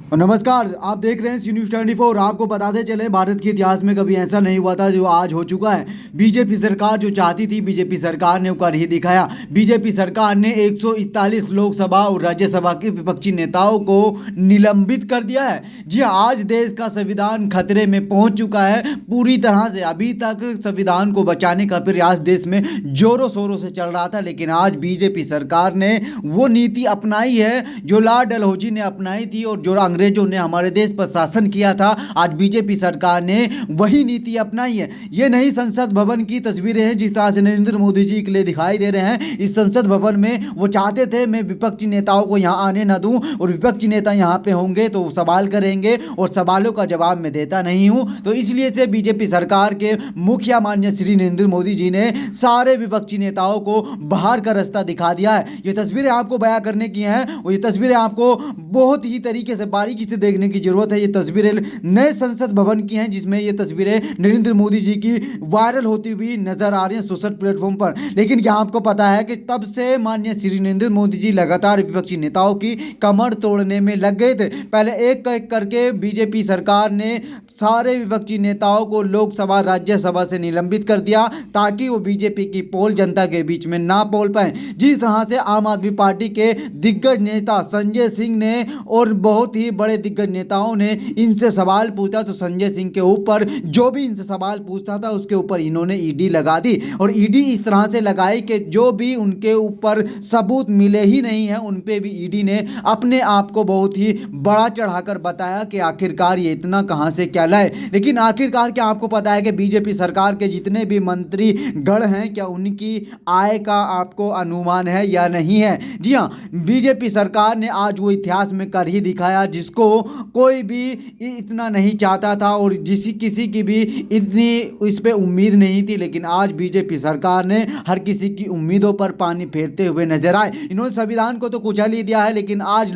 नमस्कार, आप देख रहे हैं सी न्यूज़ 24। आपको बताते चले, भारत के इतिहास में कभी ऐसा नहीं हुआ था जो आज हो चुका है। बीजेपी सरकार जो चाहती थी, बीजेपी सरकार ने वो कर ही दिखाया। बीजेपी सरकार ने 141 लोकसभा और राज्यसभा के विपक्षी नेताओं को निलंबित कर दिया है। जी हाँ, आज देश का संविधान खतरे में पहुंच चुका है पूरी तरह से। अभी तक संविधान को बचाने का प्रयास देश में जोरों शोरों से चल रहा था, लेकिन आज बीजेपी सरकार ने वो नीति अपनाई है जो लाल डलहौजी ने अपनाई थी और जो अंग्रेजों ने हमारे देश पर शासन किया था। आज बीजेपी सरकार ने वही नीति अपनाई है। ये नई संसद भवन की तस्वीरें हैं जिस तरह से नरेंद्र मोदी जी के लिए दिखाई दे रहे हैं। इस संसद भवन में वो चाहते थे मैं विपक्षी नेताओं को यहाँ आने न दूं, और विपक्षी नेता यहाँ पे होंगे तो सवाल करेंगे और सवालों का जवाब मैं देता नहीं हूँ। तो इसलिए से बीजेपी सरकार के मुखिया माननीय श्री नरेंद्र मोदी जी ने सारे विपक्षी नेताओं को बाहर का रास्ता दिखा दिया है। ये तस्वीरें आपको बयां करने की हैं और ये तस्वीरें आपको बहुत ही तरीके से बारीकी से देखने की जरूरत है। ये तस्वीरें नए संसद भवन की हैं जिसमें ये तस्वीरें नरेंद्र मोदी जी की वायरल होती हुई नजर आ रही हैं सोशल प्लेटफॉर्म पर। लेकिन क्या आपको पता है कि तब से माननीय श्री नरेंद्र मोदी जी लगातार विपक्षी नेताओं की कमर तोड़ने में लग गए थे। पहले एक एक करके बीजेपी सरकार ने सारे विपक्षी नेताओं को लोकसभा राज्यसभा से निलंबित कर दिया ताकि वो बीजेपी की पोल जनता के बीच में ना बोल पाए। जिस तरह से आम आदमी पार्टी के दिग्गज नेता संजय सिंह ने और बहुत ही बड़े दिग्गज नेताओं ने इनसे सवाल पूछा, तो संजय सिंह के ऊपर जो भी इनसे सवाल पूछता था उसके ऊपर इन्होंने ईडी लगा दी। और ईडी इस तरह से लगाई कि जो भी उनके ऊपर सबूत मिले ही नहीं है उन पे भी ईडी ने अपने आप को बहुत ही बड़ा चढ़ाकर बताया कि आखिरकार ये इतना कहां से क्या लाए। लेकिन आखिरकार क्या आपको पता है कि बीजेपी सरकार के जितने भी मंत्री गण हैं, क्या उनकी आय का आपको अनुमान है या नहीं है? जी हाँ, बीजेपी सरकार ने आज वो इतिहास में कर ही दिखाया जिसको कोई भी इतना नहीं चाहता था और किसी की भी इतनी इस पे उम्मीद नहीं थी। लेकिन आज बीजेपी सरकार ने हर किसी की उम्मीदों पर पानी फेरते हुए नजर आए। इन्होंने संविधान को तो कुचल ही दिया है, लेकिन आज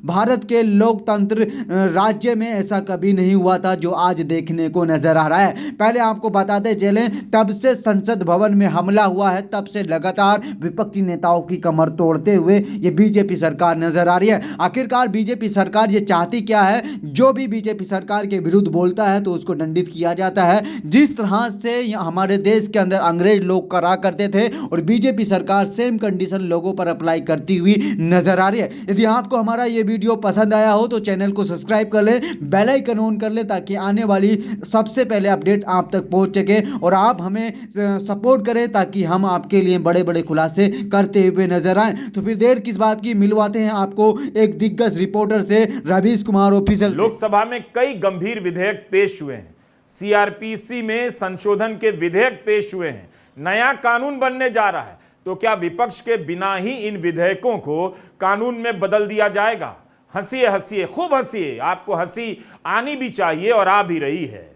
भारत के लोकतंत्र राज्य में ऐसा कभी नहीं हुआ था जो आज देखने को नजर आ रहा है। पहले आपको बताते चलें, तब से संसद भवन में हमला हुआ है तब से लगातार विपक्षी नेताओं की कमर तोड़ते हुए ये बीजेपी सरकार नजर आ रही है। आखिरकार बीजेपी सरकार ये चाहती क्या है? जो भी बीजेपी सरकार के विरुद्ध बोलता है तो उसको दंडित किया जाता है, जिस तरह से हमारे देश के अंदर अंग्रेज लोग करा करते थे और बीजेपी सरकार सेम कंडीशन लोगों पर अप्लाई करती हुई नजर आ रही है। यदि आपको हमारा ये वीडियो पसंद आया हो तो चैनल को सब्सक्राइब कर लें, बेल आइकन ऑन कर लें ताकि आने वाली सबसे पहले अपडेट आप तक पहुंच सके और आप हमें सपोर्ट करें ताकि हम आपके लिए बड़े बड़े खुलासे करते हुए नजर आए। तो फिर देर किस बात की, मिलवाते हैं आपको एक दिग्गज रिपोर्टर से, रवीश कुमार ऑफिशियल। लोकसभा में कई गंभीर विधेयक पेश हुए हैं। सीआरपीसी में संशोधन के विधेयक पेश हुए हैं। नया कानून बनने जा रहा है। तो क्या विपक्ष के बिना ही इन विधेयकों को कानून में बदल दिया जाएगा? हंसिए हंसिए, खूब हंसिए। आपको हंसी आनी भी चाहिए और आ भी रही है।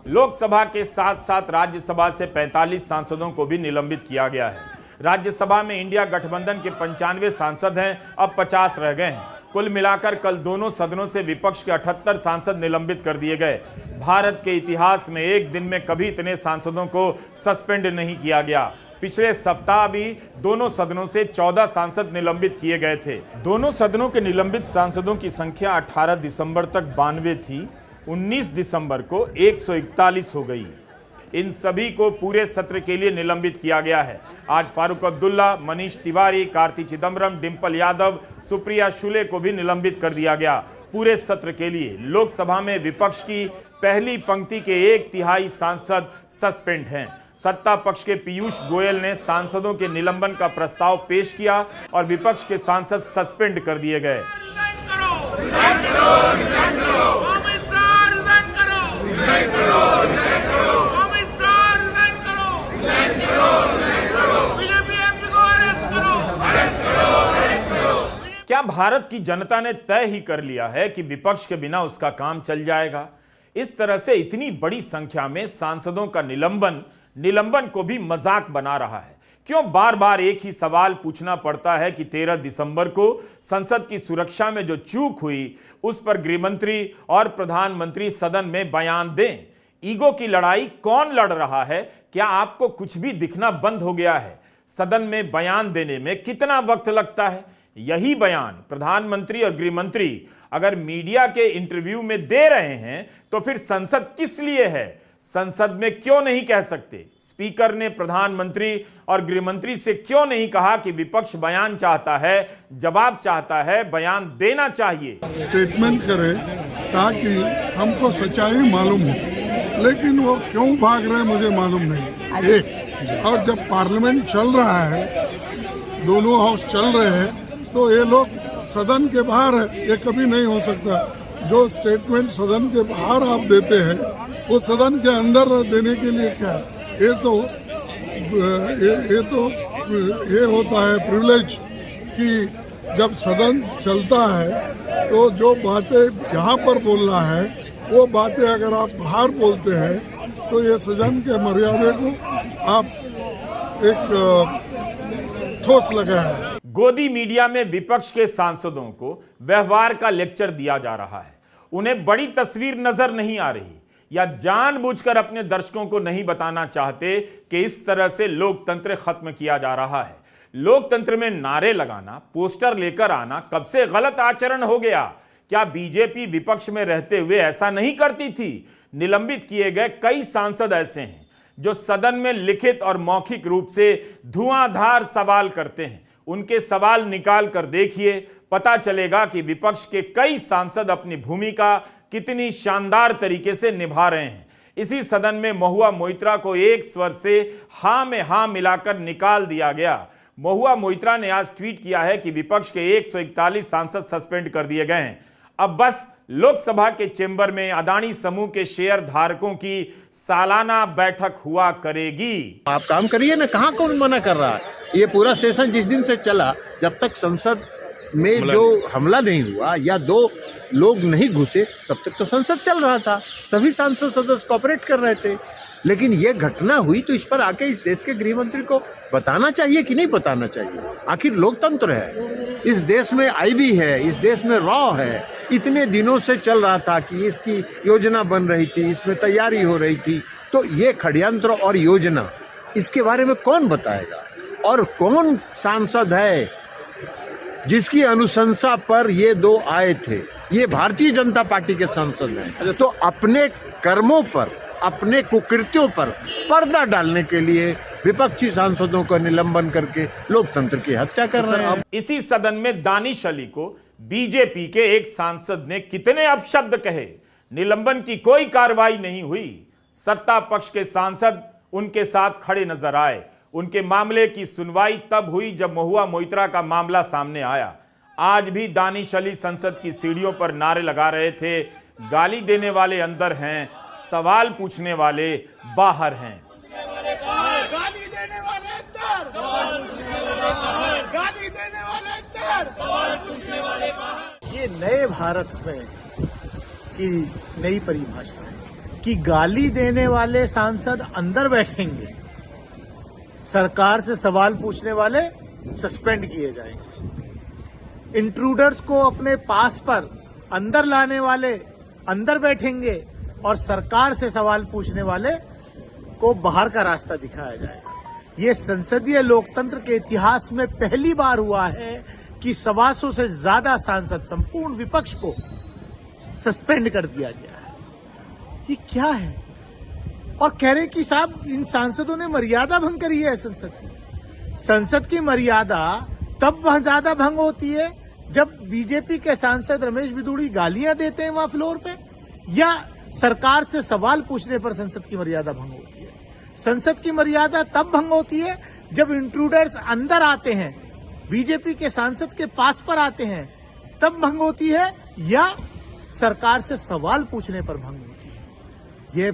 लोकसभा के साथ साथ राज्यसभा से 45 सांसदों को भी निलंबित किया गया है। राज्यसभा में इंडिया गठबंधन के 95 सांसद हैं, अब 50 रह गए हैं। कुल मिलाकर कल दोनों सदनों से विपक्ष के 78 सांसद निलंबित कर दिए गए। भारत के इतिहास में एक दिन में कभी इतने सांसदों को सस्पेंड नहीं किया गया। पिछले सप्ताह भी दोनों सदनों से 14 सांसद निलंबित किए गए थे। दोनों सदनों के निलंबित सांसदों की संख्या 18 दिसंबर तक 92 थी। 19 दिसंबर को 141 हो गई। इन सभी को पूरे सत्र के लिए निलंबित किया गया है। आज फारूक अब्दुल्ला, मनीष तिवारी, कार्ति चिदम्बरम, डिंपल यादव, सुप्रिया शुले को भी निलंबित कर दिया गया पूरे सत्र के लिए। लोकसभा में विपक्ष की पहली पंक्ति के 1/3 सांसद सस्पेंड हैं। सत्ता पक्ष के पीयूष गोयल ने सांसदों के निलंबन का प्रस्ताव पेश किया और विपक्ष के सांसद सस्पेंड कर दिए गए। क्या भारत की जनता ने तय ही कर लिया है कि विपक्ष के बिना उसका काम चल जाएगा? इस तरह से इतनी बड़ी संख्या में सांसदों का निलंबन को भी मजाक बना रहा है। क्यों बार बार एक ही सवाल पूछना पड़ता है कि 13 दिसंबर को संसद की सुरक्षा में जो चूक हुई उस पर गृहमंत्री और प्रधानमंत्री सदन में बयान दें। ईगो की लड़ाई कौन लड़ रहा है? क्या आपको कुछ भी दिखना बंद हो गया है? सदन में बयान देने में कितना वक्त लगता है? यही बयान प्रधानमंत्री और गृह मंत्री अगर मीडिया के इंटरव्यू में दे रहे हैं तो फिर संसद किस लिए है? संसद में क्यों नहीं कह सकते? स्पीकर ने प्रधानमंत्री और गृह मंत्री से क्यों नहीं कहा कि विपक्ष बयान चाहता है, जवाब चाहता है, बयान देना चाहिए? स्टेटमेंट करे ताकि हमको सच्चाई मालूम हो, लेकिन वो क्यों भाग रहे हैं मुझे मालूम नहीं। एक और जब पार्लियामेंट चल रहा है, दोनों हाउस चल रहे हैं, तो ये लोग सदन के बाहर है, ये कभी नहीं हो सकता। जो स्टेटमेंट सदन के बाहर आप देते हैं वो सदन के अंदर देने के लिए क्या? ये होता है प्रिविलेज कि जब सदन चलता है तो जो बातें यहाँ पर बोलना है वो बातें अगर आप बाहर बोलते हैं तो ये सदन के मर्यादे को आप एक ठोस लगा है। गोदी मीडिया में विपक्ष के सांसदों को व्यवहार का लेक्चर दिया जा रहा है। उन्हें बड़ी तस्वीर नजर नहीं आ रही या जानबूझकर अपने दर्शकों को नहीं बताना चाहते कि इस तरह से लोकतंत्र खत्म किया जा रहा है। लोकतंत्र में नारे लगाना, पोस्टर लेकर आना कब से गलत आचरण हो गया? क्या बीजेपी विपक्ष में रहते हुए ऐसा नहीं करती थी? निलंबित किए गए कई सांसद ऐसे हैं जो सदन में लिखित और मौखिक रूप से धुआंधार सवाल करते हैं। उनके सवाल निकाल कर देखिए, पता चलेगा कि विपक्ष के कई सांसद अपनी भूमिका कितनी शानदार तरीके से निभा रहे हैं। इसी सदन में महुआ मोइत्रा को एक स्वर से हां में हां मिलाकर निकाल दिया गया। महुआ मोइत्रा ने आज ट्वीट किया है कि विपक्ष के 141 सांसद सस्पेंड कर दिए गए हैं। अब बस लोकसभा के चेंबर में अदानी समूह के शेयर धारकों की सालाना बैठक हुआ करेगी। आप काम करिए ना, कहाँ कौन मना कर रहा है? ये पूरा सेशन जिस दिन से चला, जब तक संसद में जो हमला नहीं हुआ या 2 लोग नहीं घुसे, तब तक तो संसद चल रहा था, सभी सांसद सदस्य कोऑपरेट कर रहे थे। लेकिन ये घटना हुई तो इस पर आके इस देश के गृह मंत्री को बताना चाहिए कि नहीं बताना चाहिए? आखिर लोकतंत्र है, इस देश में आईबी है, इस देश में रॉ है। इतने दिनों से चल रहा था कि इसकी योजना बन रही थी, इसमें तैयारी हो रही थी, तो ये षड्यंत्र और योजना, इसके बारे में कौन बताएगा? और कौन सांसद है जिसकी अनुशंसा पर ये 2 आए थे? ये भारतीय जनता पार्टी के सांसद हैं। तो अपने कर्मों पर, अपने कुकृत्यों पर पर्दा डालने के लिए विपक्षी सांसदों का निलंबन करके लोकतंत्र की हत्या कर रहे हैं। इसी सदन में दानिश अली को बीजेपी के एक सांसद ने कितने अपशब्द कहे, निलंबन की कोई कार्रवाई नहीं हुई। सत्ता पक्ष के सांसद उनके साथ खड़े नजर आए। उनके मामले की सुनवाई तब हुई जब महुआ मोइत्रा का मामला सामने आया। आज भी दानिश अली संसद की सीढ़ियों पर नारे लगा रहे थे, गाली देने वाले अंदर हैं, सवाल पूछने वाले बाहर हैं। गाली देने वाले अंदर, सवाल पूछने वाले बाहर, गाली देने वाले अंदर, सवाल पूछने वाले बाहर। ये नए भारत में की नई परिभाषा है कि गाली देने वाले सांसद अंदर बैठेंगे, सरकार से सवाल पूछने वाले सस्पेंड किए जाएंगे, इंट्रूडर्स को अपने पास पर अंदर लाने वाले अंदर बैठेंगे और सरकार से सवाल पूछने वाले को बाहर का रास्ता दिखाया जाएगा। ये संसदीय लोकतंत्र के इतिहास में पहली बार हुआ है कि 125 से ज्यादा सांसद, संपूर्ण विपक्ष को सस्पेंड कर दिया गया है। ये क्या है? और कह रहे कि साहब इन सांसदों ने मर्यादा भंग करी है संसद की। संसद की मर्यादा तब ज्यादा भंग होती है जब बीजेपी के सांसद रमेश बिदूड़ी गालियां देते हैं वहां फ्लोर पे, या सरकार से सवाल पूछने पर संसद की मर्यादा भंग होती है। संसद की मर्यादा तब भंग होती है जब इंट्रूडर्स अंदर आते हैं, बीजेपी के सांसद के पास पर आते हैं, तब भंग होती है, या सरकार से सवाल पूछने पर भंग होती है। ये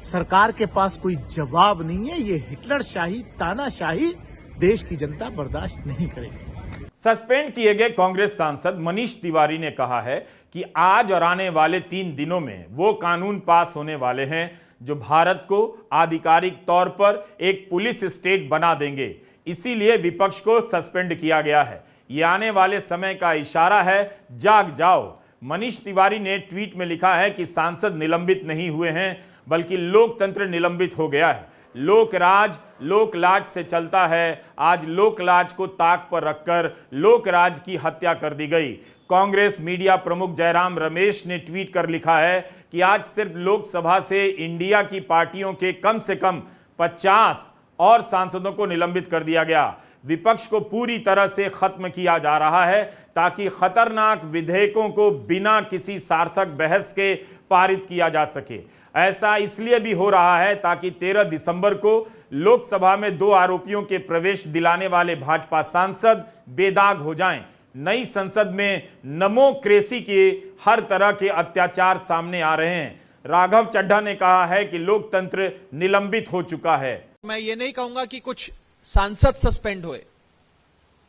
सरकार के पास कोई जवाब नहीं है। ये हिटलरशाही, तानाशाही देश की जनता बर्दाश्त नहीं करेगी। सस्पेंड किए गए कांग्रेस सांसद मनीष तिवारी ने कहा है कि आज और आने वाले 3 दिनों में वो कानून पास होने वाले हैं जो भारत को आधिकारिक तौर पर एक पुलिस स्टेट बना देंगे। इसीलिए विपक्ष को सस्पेंड किया गया है। ये आने वाले समय का इशारा है, जाग जाओ। मनीष तिवारी ने ट्वीट में लिखा है कि सांसद निलंबित नहीं हुए हैं बल्कि लोकतंत्र निलंबित हो गया है। लोक राज लोक लाज से चलता है। आज लोक लाज को ताक पर रखकर लोक राज की हत्या कर दी गई। कांग्रेस मीडिया प्रमुख जयराम रमेश ने ट्वीट कर लिखा है कि आज सिर्फ लोकसभा से इंडिया की पार्टियों के कम से कम 50 और सांसदों को निलंबित कर दिया गया। विपक्ष को पूरी तरह से खत्म किया जा रहा है ताकि खतरनाक विधेयकों को बिना किसी सार्थक बहस के पारित किया जा सके। ऐसा इसलिए भी हो रहा है ताकि 13 दिसंबर को लोकसभा में 2 आरोपियों के प्रवेश दिलाने वाले भाजपा सांसद बेदाग हो जाएं। नई संसद में नमोक्रेसी के हर तरह के अत्याचार सामने आ रहे हैं। राघव चड्ढा ने कहा है कि लोकतंत्र निलंबित हो चुका है। मैं ये नहीं कहूंगा कि कुछ सांसद सस्पेंड हुए,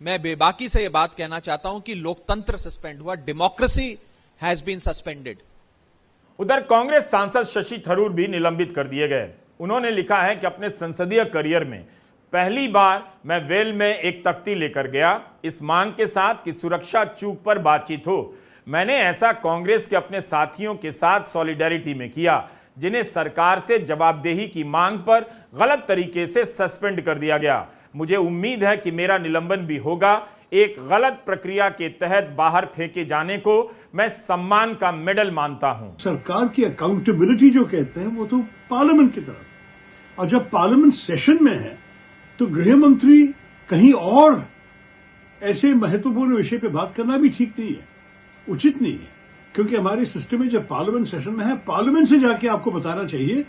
मैं बेबाकी से यह बात कहना चाहता हूं कि लोकतंत्र सस्पेंड हुआ, डेमोक्रेसी हैज बीन सस्पेंडेड। उधर कांग्रेस सांसद शशि थरूर भी निलंबित कर दिए गए। उन्होंने लिखा है कि अपने संसदीय करियर में पहली बार मैं वेल में एक तख्ती लेकर गया इस मांग के साथ कि सुरक्षा चूक पर बातचीत हो। मैंने ऐसा कांग्रेस के अपने साथियों के साथ सॉलिडेरिटी में किया जिन्हें सरकार से जवाबदेही की मांग पर गलत तरीके से सस्पेंड कर दिया गया। मुझे उम्मीद है कि मेरा निलंबन भी होगा। एक गलत प्रक्रिया के तहत बाहर फेंके जाने को मैं सम्मान का मेडल मानता हूं। सरकार की अकाउंटेबिलिटी जो कहते हैं वो तो पार्लियामेंट की तरफ, और जब पार्लियामेंट सेशन में है तो गृह मंत्री कहीं और ऐसे महत्वपूर्ण विषय पे बात करना भी ठीक नहीं है, उचित नहीं है। क्योंकि हमारे सिस्टम में जब पार्लियामेंट सेशन में है, पार्लियामेंट से जाके आपको बताना चाहिए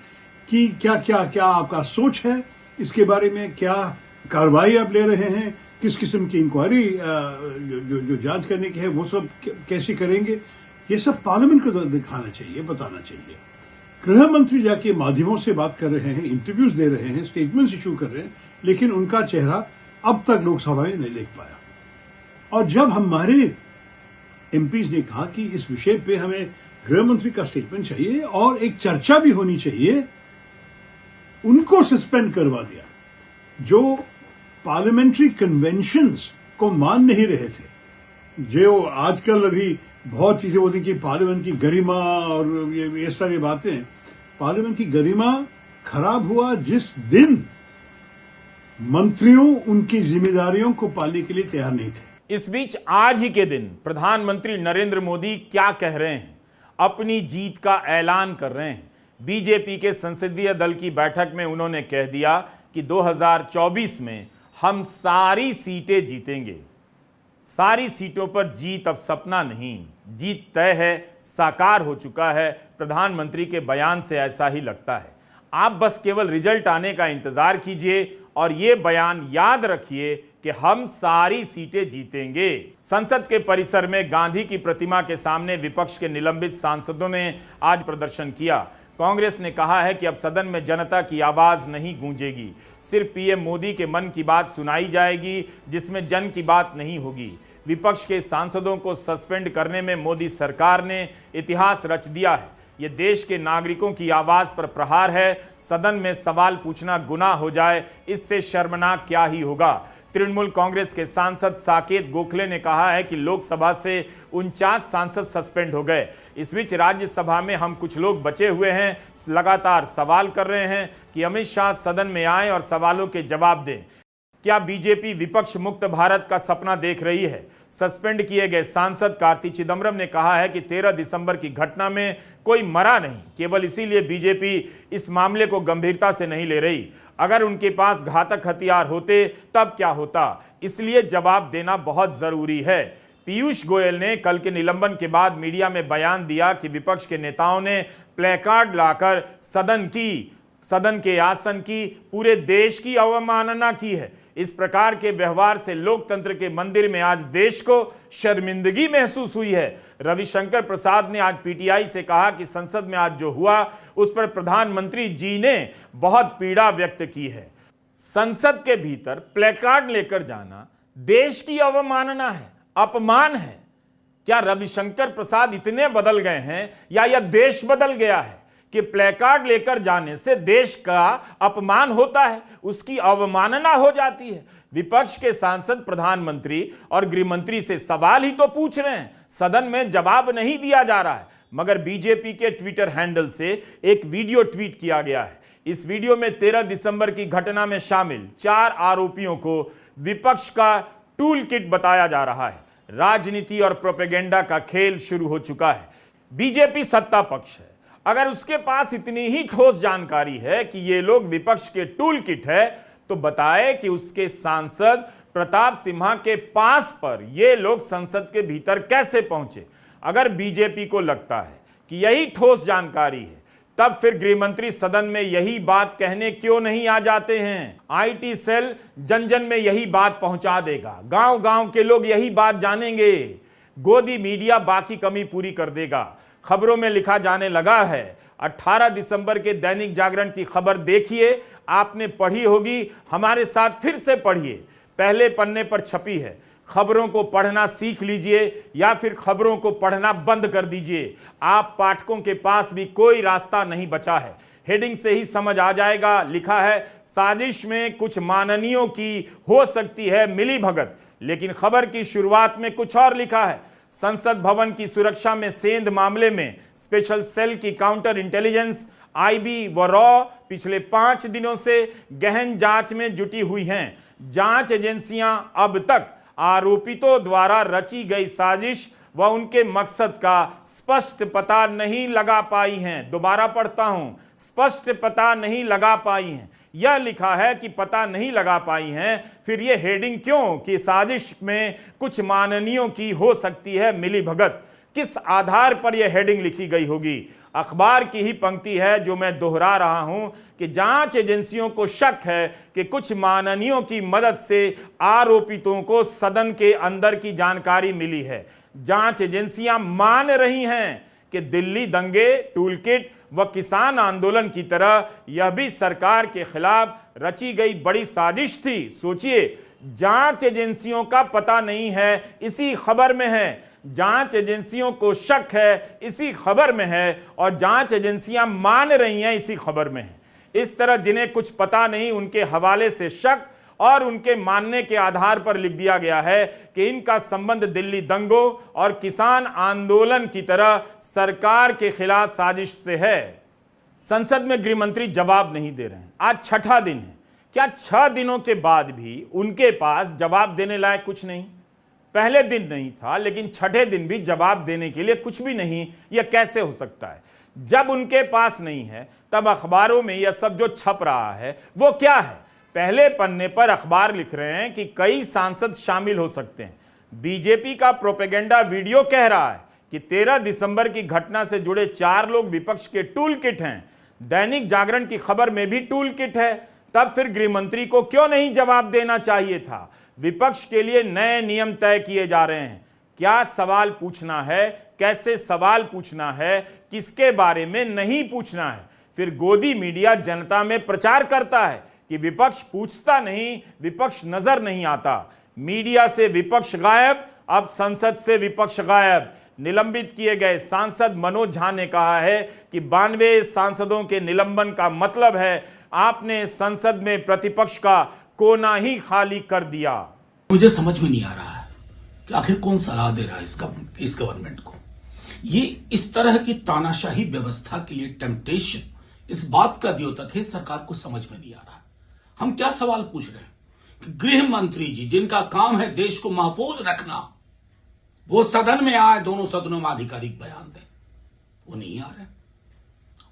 कि क्या क्या क्या आपका सोच है इसके बारे में, क्या कार्रवाई आप ले रहे हैं, किस किस्म की इंक्वायरी जो जांच करने की है वो सब कैसे करेंगे। ये सब पार्लियामेंट को दिखाना चाहिए, बताना चाहिए। गृह मंत्री जाके माध्यमों से बात कर रहे हैं, इंटरव्यूज दे रहे हैं, स्टेटमेंट्स इशू कर रहे हैं, लेकिन उनका चेहरा अब तक लोकसभा में नहीं देख पाया। और जब हमारे एमपीज ने कहा कि इस विषय पे हमें गृह मंत्री का स्टेटमेंट चाहिए और एक चर्चा भी होनी चाहिए, उनको सस्पेंड करवा दिया जो पार्लियामेंट्री कन्वेंशंस को मान नहीं रहे थे। जो आजकल अभी बहुत चीजें होती कि पार्लियामेंट की गरिमा और ये सारी बातें, पार्लियामेंट की गरिमा खराब हुआ जिस दिन मंत्रियों उनकी जिम्मेदारियों को पालने के लिए तैयार नहीं थे। इस बीच आज ही के दिन प्रधानमंत्री नरेंद्र मोदी क्या कह रहे हैं, अपनी जीत का ऐलान कर रहे हैं। बीजेपी के संसदीय दल की बैठक में उन्होंने कह दिया कि 2024 में हम सारी सीटें जीतेंगे। सारी सीटों पर जीत अब सपना नहीं, जीत तय है, साकार हो चुका है। प्रधानमंत्री के बयान से ऐसा ही लगता है। आप बस केवल रिजल्ट आने का इंतजार कीजिए और ये बयान याद रखिए कि हम सारी सीटें जीतेंगे। संसद के परिसर में गांधी की प्रतिमा के सामने विपक्ष के निलंबित सांसदों ने आज प्रदर्शन किया। कांग्रेस ने कहा है कि अब सदन में जनता की आवाज नहीं गूंजेगी, सिर्फ पीएम मोदी के मन की बात सुनाई जाएगी जिसमें जन की बात नहीं होगी। विपक्ष के सांसदों को सस्पेंड करने में मोदी सरकार ने इतिहास रच दिया है। ये देश के नागरिकों की आवाज पर प्रहार है। सदन में सवाल पूछना गुनाह हो जाए, इससे शर्मनाक क्या ही होगा। तृणमूल कांग्रेस के सांसद साकेत गोखले ने कहा है कि लोकसभा से 49 सांसद सस्पेंड हो गए। इस बीच राज्यसभा में हम कुछ लोग बचे हुए हैं, लगातार सवाल कर रहे हैं कि अमित शाह सदन में आए और सवालों के जवाब दें। क्या बीजेपी विपक्ष मुक्त भारत का सपना देख रही है? सस्पेंड किए गए सांसद कार्ति चिदम्बरम ने कहा है कि 13 दिसंबर की घटना में कोई मरा नहीं, केवल इसीलिए बीजेपी इस मामले को गंभीरता से नहीं ले रही। अगर उनके पास घातक हथियार होते तब क्या होता, इसलिए जवाब देना बहुत जरूरी है। पीयूष गोयल ने कल के निलंबन के बाद मीडिया में बयान दिया कि विपक्ष के नेताओं ने प्लेकार्ड लाकर सदन के आसन की, पूरे देश की अवमानना की है। इस प्रकार के व्यवहार से लोकतंत्र के मंदिर में आज देश को शर्मिंदगी महसूस हुई है। रविशंकर प्रसाद ने आज पीटीआई से कहा कि संसद में आज जो हुआ उस पर प्रधानमंत्री जी ने बहुत पीड़ा व्यक्त की है। संसद के भीतर प्लेकार्ड लेकर जाना देश की अवमानना है, अपमान है। क्या रविशंकर प्रसाद इतने बदल गए हैं या यह देश बदल गया है कि प्लेकार्ड लेकर जाने से देश का अपमान होता है, उसकी अवमानना हो जाती है? विपक्ष के सांसद प्रधानमंत्री और गृहमंत्री से सवाल ही तो पूछ रहे हैं, सदन में जवाब नहीं दिया जा रहा है। मगर बीजेपी के ट्विटर हैंडल से एक वीडियो ट्वीट किया गया है। इस वीडियो में 13 दिसंबर की घटना में शामिल 4 आरोपियों को विपक्ष का टूल किट बताया जा रहा है। राजनीति और प्रोपेगेंडा का खेल शुरू हो चुका है। बीजेपी सत्ता पक्ष है, अगर उसके पास इतनी ही ठोस जानकारी है कि ये लोग विपक्ष के टूल किट है तो बताए कि उसके सांसद प्रताप सिम्हा के पास पर ये लोग संसद के भीतर कैसे पहुंचे। अगर बीजेपी को लगता है कि यही ठोस जानकारी है तब फिर गृह मंत्री सदन में यही बात कहने क्यों नहीं आ जाते हैं। आईटी सेल जन जन में यही बात पहुंचा देगा, गांव गांव के लोग यही बात जानेंगे, गोदी मीडिया बाकी कमी पूरी कर देगा। खबरों में लिखा जाने लगा है, 18 दिसंबर के दैनिक जागरण की खबर देखिए, आपने पढ़ी होगी, हमारे साथ फिर से पढ़िए, पहले पन्ने पर छपी है। खबरों को पढ़ना सीख लीजिए या फिर खबरों को पढ़ना बंद कर दीजिए, आप पाठकों के पास भी कोई रास्ता नहीं बचा है। हेडिंग से ही समझ आ जाएगा, लिखा है साजिश में कुछ माननीयों की हो सकती है मिलीभगत, लेकिन खबर की शुरुआत में कुछ और लिखा है। संसद भवन की सुरक्षा में सेंध मामले में स्पेशल सेल की काउंटर इंटेलिजेंस आईबी व रॉ पिछले 5 दिनों से गहन जांच में जुटी हुई हैं। जांच एजेंसियां अब तक आरोपितों द्वारा रची गई साजिश व उनके मकसद का स्पष्ट पता नहीं लगा पाई हैं। दोबारा पढ़ता हूं, स्पष्ट पता नहीं लगा पाई हैं। यह लिखा है कि पता नहीं लगा पाई हैं, फिर यह हेडिंग क्यों कि साजिश में कुछ माननीयों की हो सकती है मिलीभगत। किस आधार पर यह हेडिंग लिखी गई होगी? अखबार की ही पंक्ति है जो मैं दोहरा रहा हूं कि जांच एजेंसियों को शक है कि कुछ माननीयों की मदद से आरोपितों को सदन के अंदर की जानकारी मिली है। जांच एजेंसियां मान रही हैं कि दिल्ली दंगे, टूलकिट व किसान आंदोलन की तरह यह भी सरकार के खिलाफ रची गई बड़ी साजिश थी। सोचिए, जांच एजेंसियों का पता नहीं है, इसी खबर में है। जांच एजेंसियों को शक है, इसी खबर में है, और जांच एजेंसियां मान रही हैं, इसी खबर में है। इस तरह जिन्हें कुछ पता नहीं उनके हवाले से शक और उनके मानने के आधार पर लिख दिया गया है कि इनका संबंध दिल्ली दंगों और किसान आंदोलन की तरह सरकार के खिलाफ साजिश से है। संसद में गृह मंत्री जवाब नहीं दे रहे हैं। आज छठा दिन है। क्या 6 दिनों के बाद भी उनके पास जवाब देने लायक कुछ नहीं? पहले दिन नहीं था, लेकिन छठे दिन भी जवाब देने के लिए कुछ भी नहीं। यह कैसे हो सकता है? जब उनके पास नहीं है तब अखबारों में यह सब जो छप रहा है वो क्या है? पहले पन्ने पर अखबार लिख रहे हैं कि कई सांसद शामिल हो सकते हैं। बीजेपी का प्रोपेगेंडा वीडियो कह रहा है कि 13 दिसंबर की घटना से जुड़े 4 लोग विपक्ष के टूल किट हैं। दैनिक जागरण की खबर में भी टूल किट है। तब फिर गृह मंत्री को क्यों नहीं जवाब देना चाहिए था? विपक्ष के लिए नए नियम तय किए जा रहे हैं। क्या सवाल पूछना है, कैसे सवाल पूछना है, किसके बारे में नहीं पूछना है। फिर गोदी मीडिया जनता में प्रचार करता है कि विपक्ष पूछता नहीं, विपक्ष नजर नहीं आता। मीडिया से विपक्ष गायब, अब संसद से विपक्ष गायब। निलंबित किए गए सांसद मनोज झा ने कहा है कि 92 सांसदों के निलंबन का मतलब है आपने संसद में प्रतिपक्ष का कोना ही खाली कर दिया। मुझे समझ में नहीं आ रहा है कि आखिर कौन सलाह दे रहा है इस गवर्नमेंट को। ये इस तरह की तानाशाही व्यवस्था के लिए टेम्पटेशन इस बात का द्योतक है, सरकार को समझ में नहीं आ रहा। हम क्या सवाल पूछ रहे हैं कि गृह मंत्री जी जिनका काम है देश को महफूज रखना, वो सदन में आए, दोनों सदनों में आधिकारिक बयान दें, वो नहीं आ रहे।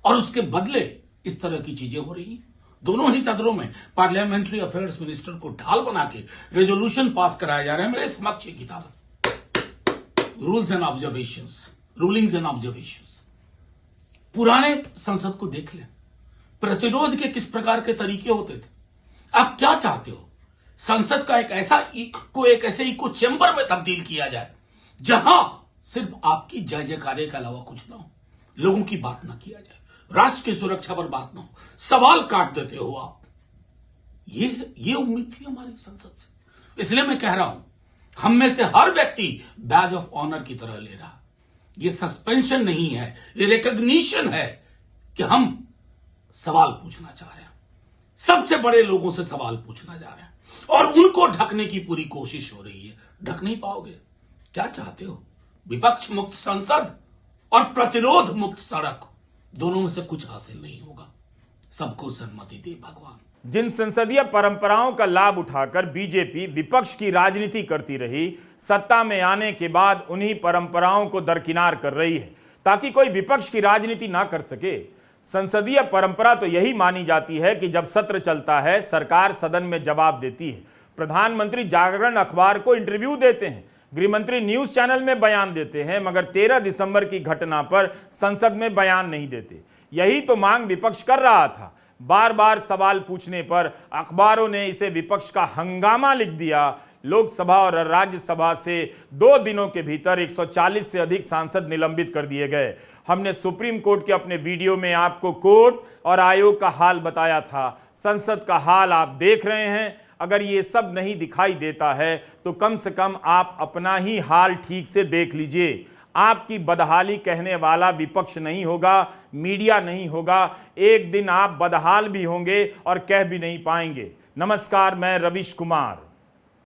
और उसके बदले इस तरह की चीजें हो रही हैं। दोनों ही सदनों में पार्लियामेंट्री अफेयर्स मिनिस्टर को ढाल बना के रेजोल्यूशन पास कराया जा रहा है। मेरे समक्ष ये किताब rules and observations, rulings and observations. पुराने संसद को देख लें, प्रतिरोध के किस प्रकार के तरीके होते थे। आप क्या चाहते हो? संसद का एक ऐसे इको चैम्बर में तब्दील किया जाए जहां सिर्फ आपकी जय जयकारे के अलावा कुछ ना हो, लोगों की बात ना किया जाए, राष्ट्र की सुरक्षा पर बात ना हो, सवाल काट देते हो आप। ये उम्मीद थी हमारी संसद से। इसलिए मैं कह रहा हूं, हम में से हर व्यक्ति बैज ऑफ ऑनर की तरह ले रहा। ये सस्पेंशन नहीं है, ये रिकॉग्निशन है कि हम सवाल पूछना चाह रहे हैं, सबसे बड़े लोगों से सवाल पूछना जा रहे हैं और उनको ढकने की पूरी कोशिश हो रही है। ढक नहीं पाओगे। क्या चाहते हो? विपक्ष मुक्त संसद और प्रतिरोध मुक्त सड़क, दोनों में से कुछ हासिल नहीं होगा। सबको सन्मति दे भगवान। जिन संसदीय परंपराओं का लाभ उठाकर बीजेपी विपक्ष की राजनीति करती रही, सत्ता में आने के बाद उन्हीं परंपराओं को दरकिनार कर रही है ताकि कोई विपक्ष की राजनीति ना कर सके। संसदीय परंपरा तो यही मानी जाती है कि जब सत्र चलता है सरकार सदन में जवाब देती है, प्रधानमंत्री जागरण अखबार को इंटरव्यू देते हैं, गृहमंत्री न्यूज चैनल में बयान देते हैं, मगर 13 दिसंबर की घटना पर संसद में बयान नहीं देते। यही तो मांग विपक्ष कर रहा था। बार बार सवाल पूछने पर अखबारों ने इसे विपक्ष का हंगामा लिख दिया। लोकसभा और राज्यसभा से 2 दिनों के भीतर 140 से अधिक सांसद निलंबित कर दिए गए। हमने सुप्रीम कोर्ट के अपने वीडियो में आपको कोर्ट और आयोग का हाल बताया था। संसद का हाल आप देख रहे हैं। अगर ये सब नहीं दिखाई देता है तो कम से कम आप अपना ही हाल ठीक से देख लीजिए। आपकी बदहाली कहने वाला विपक्ष नहीं होगा, मीडिया नहीं होगा। एक दिन आप बदहाल भी होंगे और कह भी नहीं पाएंगे। नमस्कार, मैं रविश कुमार।